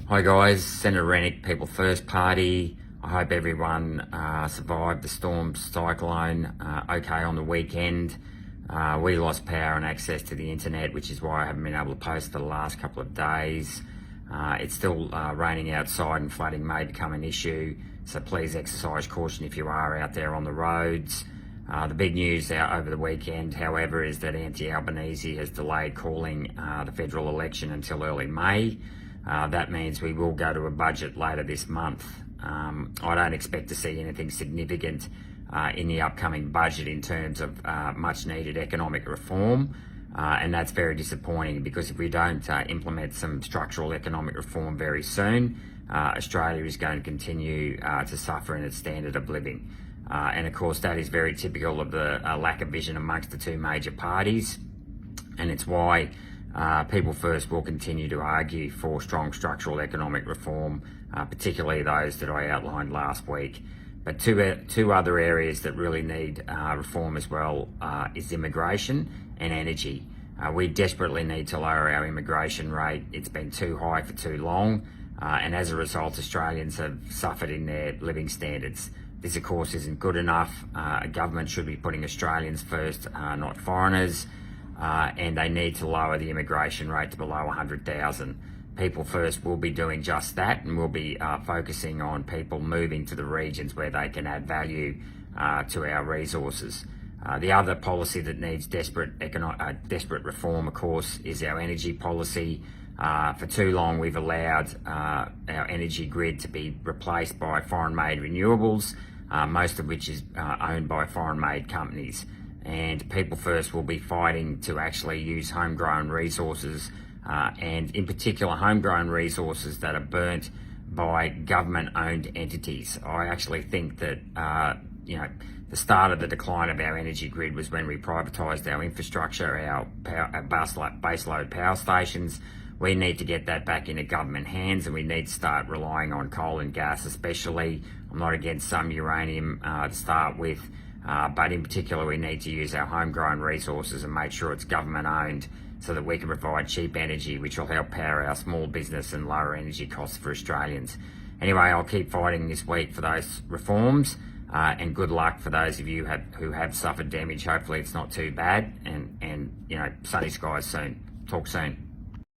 Hi guys, Senator Rennick, People First Party. I hope everyone survived the storm cyclone okay on the weekend. We lost power and access to the internet, which is why I haven't been able to post for the last couple of days. It's still raining outside and flooding may become an issue, so please exercise caution if you are out there on the roads. The big news out over the weekend, however, is that Albanese has delayed calling the federal election until early May. That means we will go to a budget later this month. I don't expect to see anything significant in the upcoming budget in terms of much needed economic reform. And that's very disappointing, because if we don't implement some structural economic reform very soon, Australia is going to continue to suffer in its standard of living. And of course, that is very typical of the lack of vision amongst the two major parties. And it's why People First will continue to argue for strong structural economic reform, particularly those that I outlined last week. But two other areas that really need reform as well is immigration and energy. We desperately need to lower our immigration rate. It's been too high for too long, and as a result, Australians have suffered in their living standards. This, of course, isn't good enough. A government should be putting Australians first, not foreigners. And they need to lower the immigration rate to below 100,000. People First will be doing just that, and we'll be focusing on people moving to the regions where they can add value to our resources. The other policy that needs desperate reform, of course, is our energy policy. For too long, we've allowed our energy grid to be replaced by foreign-made renewables, most of which is owned by foreign-made companies. And People First will be fighting to actually use homegrown resources, and in particular homegrown resources that are burnt by government-owned entities. I actually think that the start of the decline of our energy grid was when we privatised our infrastructure, our baseload power stations. We need to get that back into government hands, and we need to start relying on coal and gas especially. I'm not against some uranium to start with. But in particular, we need to use our homegrown resources and make sure it's government owned, so that we can provide cheap energy, which will help power our small business and lower energy costs for Australians. Anyway, I'll keep fighting this week for those reforms, and good luck for those of you who have suffered damage. Hopefully it's not too bad, and sunny skies soon. Talk soon.